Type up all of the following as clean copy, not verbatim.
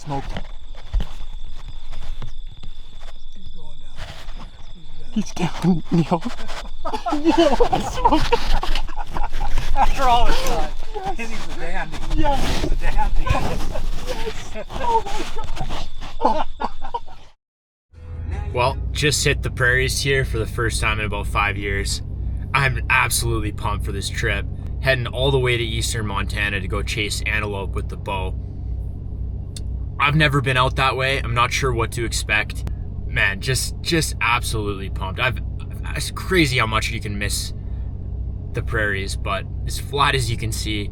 smoked him. He's going down. He's down, Neil. Neil, I smoked him. After all it's done. Yes. He's a dandy. Yes. He's a dandy. Yes. Oh my gosh. Well, just hit the prairies here for the first time in about 5 years. I'm absolutely pumped for this trip. Heading all the way to eastern Montana to go chase antelope with the bow. I've never been out that way. I'm not sure what to expect. Man, just absolutely pumped. It's crazy how much you can miss the prairies, but as flat as you can see,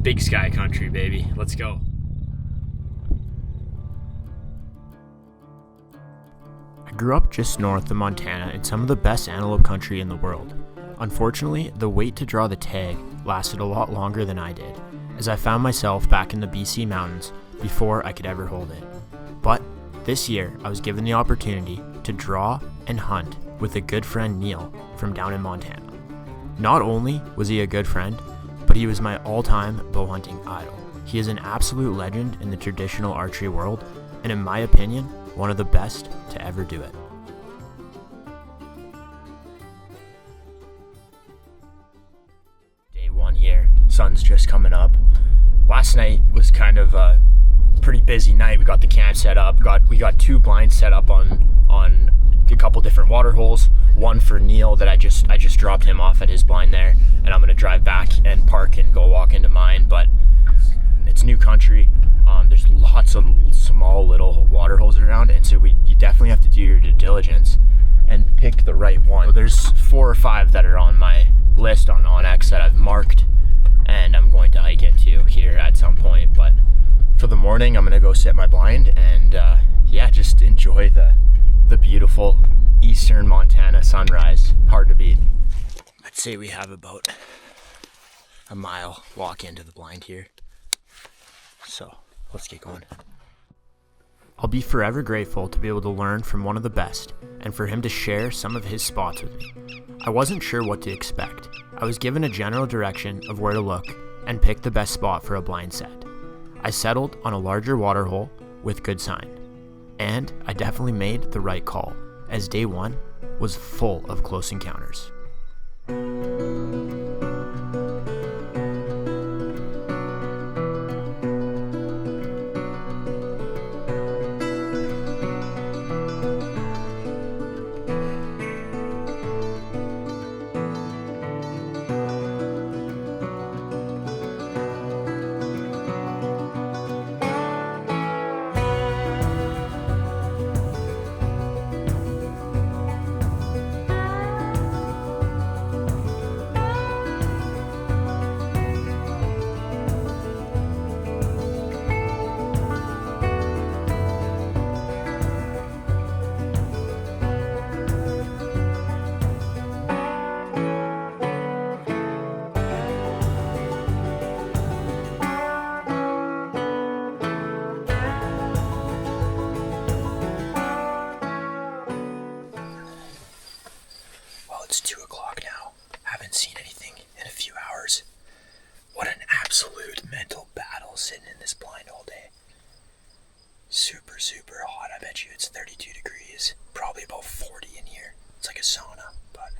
big sky country, baby. Let's go. I grew up just north of Montana in some of the best antelope country in the world. Unfortunately, the wait to draw the tag lasted a lot longer than I did, as I found myself back in the BC mountains before I could ever hold it. But this year, I was given the opportunity to draw and hunt with a good friend Neil from down in Montana. Not only was he a good friend, but he was my all-time bow hunting idol. He is an absolute legend in the traditional archery world, and in my opinion, one of the best to ever do it. Day one here, sun's just coming up. Last night was kind of a pretty busy night. We got the camp set up, we got 2 blinds set up on a couple different water holes. One for Neil that I just dropped him off at his blind there, and I'm gonna drive back and park and go walk into mine. But it's new country. There's lots of small little water holes around, and so you definitely have to do your due diligence and pick the right one. So there's 4 or 5 that are on my list on X that I've marked, and I'm going to hike into here at some point. But for the morning, I'm gonna go sit my blind and yeah, just enjoy the beautiful eastern Montana sunrise. Hard to beat. I'd say we have about a mile walk into the blind here. So let's get going. I'll be forever grateful to be able to learn from one of the best and for him to share some of his spots with me. I wasn't sure what to expect. I was given a general direction of where to look and pick the best spot for a blind set. I settled on a larger water hole with good sign. And I definitely made the right call, as day one was full of close encounters. It's 2 o'clock now. Haven't seen anything in a few hours. What an absolute mental battle sitting in this blind all day. Super, super hot. I bet you it's 32 degrees. Probably about 40 in here. It's like a sauna, but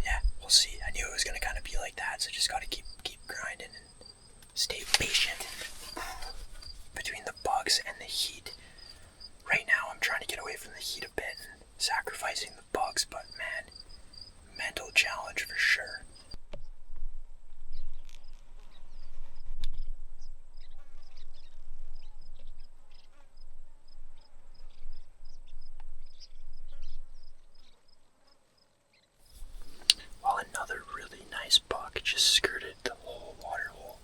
yeah, we'll see. I knew it was going to kind of be like that, so just got to keep grinding and stay patient between the bugs and the heat. Right now, I'm trying to get away from the heat a bit and sacrificing the bugs, but man, mental challenge for sure. Well, another really nice buck just skirted the whole water hole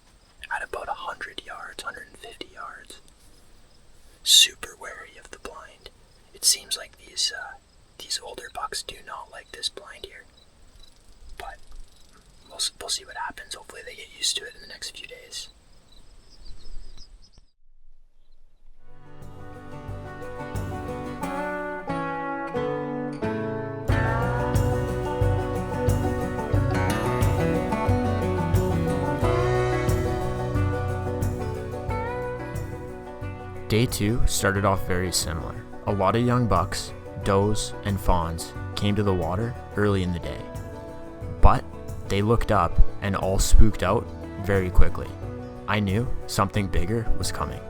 at about 100 yards, 150 yards. Super wary of the blind. It seems like these older bucks do not like this blind here, but we'll see what happens. Hopefully they get used to it in the next few days. Day 2 started off very similar. A lot of young bucks, does, and fawns came to the water early in the day. But they looked up and all spooked out very quickly. I knew something bigger was coming.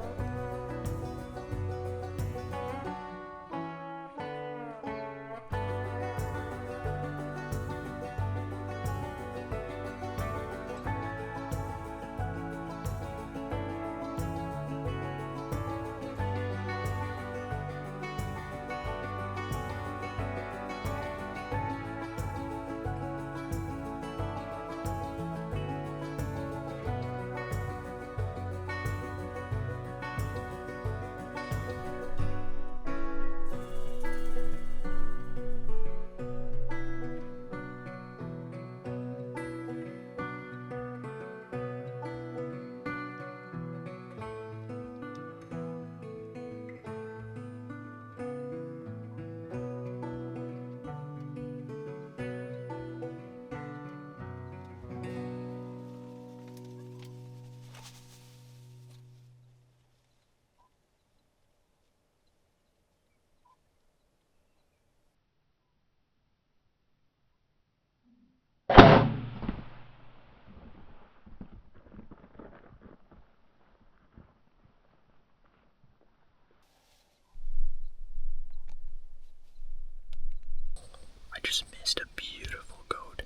I just missed a beautiful goat.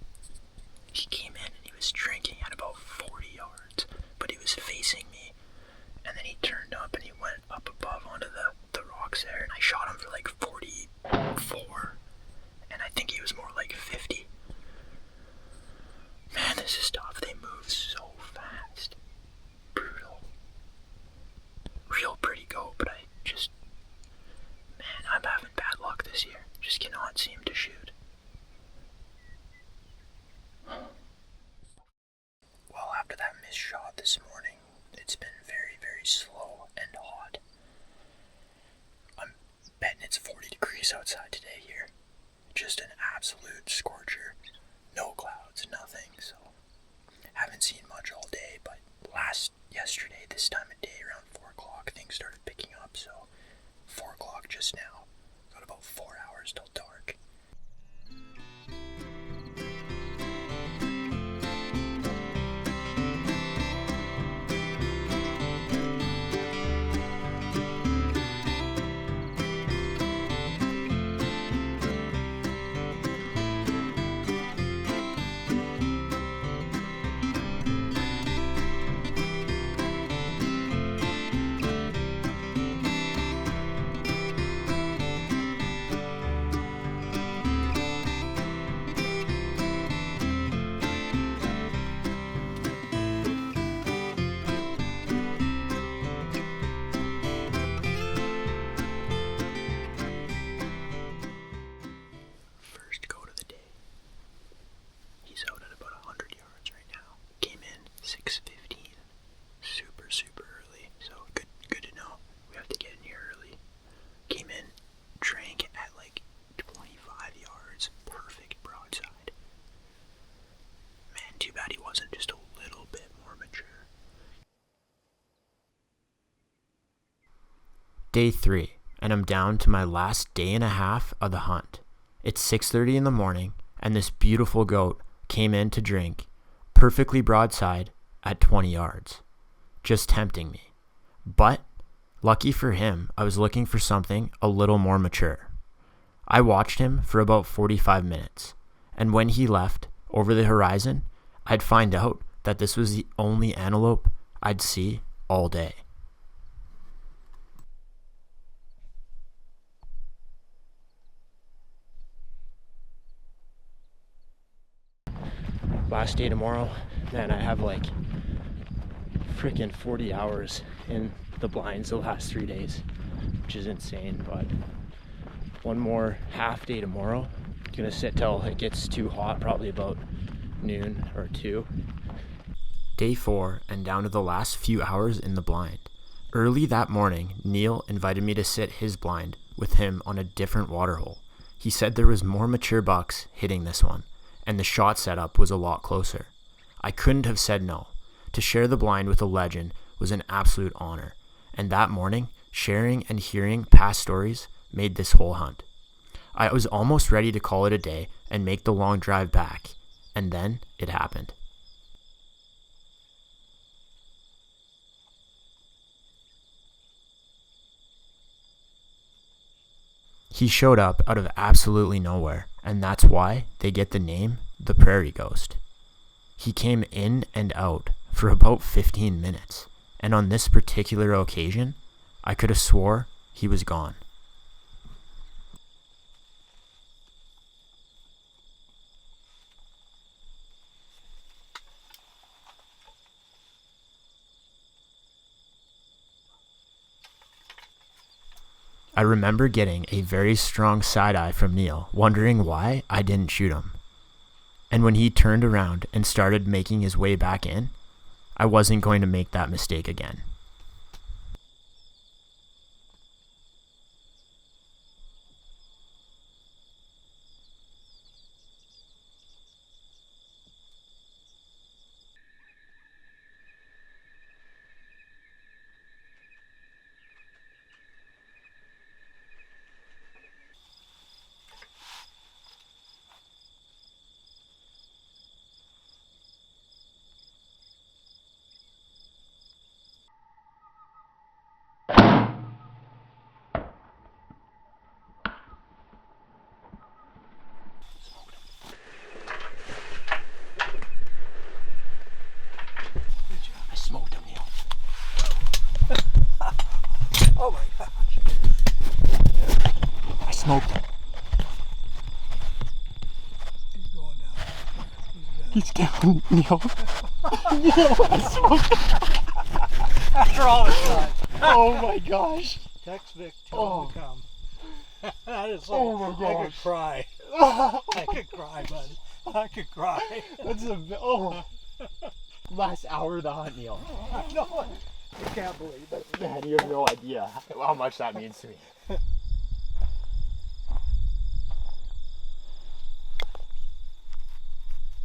He came in and he was drinking at about 40 yards, but he was facing me. And then he turned up and he went up above onto the rocks there, and I shot him for like 44. And I think he was more like 50. Man, this is tough. They move so fast. Brutal. Real pretty goat, but man, I'm having bad luck this year. Just cannot seem to shoot. Well, after that missed shot this morning, it's been very, very slow and hot. I'm betting it's 40 degrees outside today here. Just an absolute scorcher. No clouds, nothing, so haven't seen much all day, but yesterday, this time of day, around 4 o'clock, things started picking up, so 4 o'clock just now. Got about 4 hours till dark. Day 3, and I'm down to my last day and a half of the hunt. It's 6:30 in the morning, and this beautiful goat came in to drink, perfectly broadside at 20 yards, just tempting me. But, lucky for him, I was looking for something a little more mature. I watched him for about 45 minutes, and when he left over the horizon, I'd find out that this was the only antelope I'd see all day. Last day tomorrow, man, I have like freaking 40 hours in the blinds the last 3 days, which is insane. But one more half day tomorrow. Gonna sit till it gets too hot, probably about noon or 2. Day 4, and down to the last few hours in the blind. Early that morning, Neil invited me to sit his blind with him on a different water hole. He said there was more mature bucks hitting this one, and the shot setup was a lot closer. I couldn't have said no. To share the blind with a legend was an absolute honor, and that morning, Sharing and hearing past stories made this whole hunt. I was almost ready to call it a day and make the long drive back, and then it happened. He showed up out of absolutely nowhere, and that's why they get the name the Prairie Ghost. He came in and out for about 15 minutes, and on this particular occasion, I could have swore he was gone. I remember getting a very strong side eye from Neil, wondering why I didn't shoot him. And when he turned around and started making his way back in, I wasn't going to make that mistake again. I smoked him, Neil. Oh my gosh. I smoked him. He's going down. He's down, Neil. Whoa, I smoked him. After all this time. Oh my gosh. Text Vic, tell him to come. That is so. Oh my I could gosh. cry. I could cry, buddy. I could cry. That's last hour of the hunt, Neil. I know. I can't believe it. Man, you have no idea how much that means to me.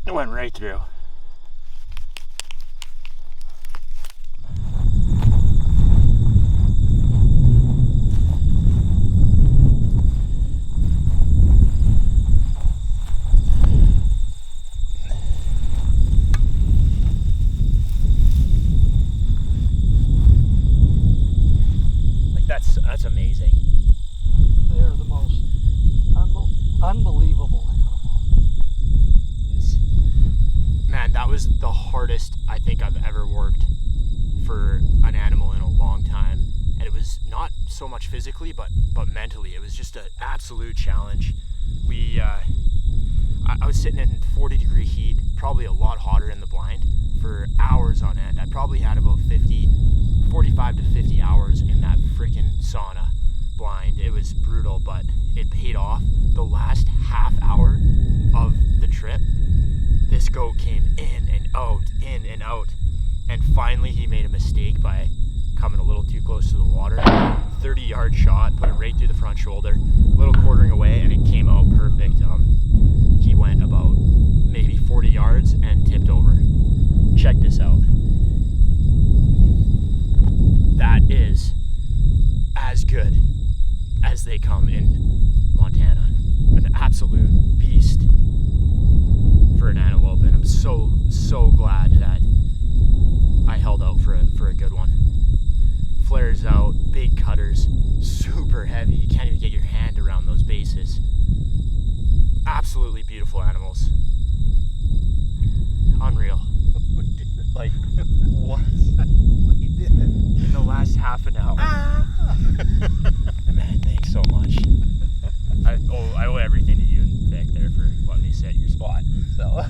It went right through. That's amazing. They're the most unbelievable animal. Man, that was the hardest I think I've ever worked for an animal in a long time. And it was not so much physically, but mentally. It was just an absolute challenge. I was sitting in 40-degree heat, probably a lot hotter in the blind, for hours on end. I probably had about 45 to 50 hours in that freaking sauna blind. It was brutal, but it paid off. The last half hour of the trip, this goat came in and out, and finally he made a mistake by coming a little too close to the water. 30-yard shot, put it right through the front shoulder, a little quartering away, and it came out perfect. He went about maybe 40 yards and tipped over. Check this out. That is as good as they come in Montana. An absolute beast for an antelope, and I'm so glad that I held out for a good one. Flares out, big cutters, super heavy. You can't even get your hand around those bases. Absolutely beautiful animals. Unreal. We did it. Like, what? We did it. In the last half an hour. Man, thanks so much. I owe everything to you and Vic there for letting me sit your spot. So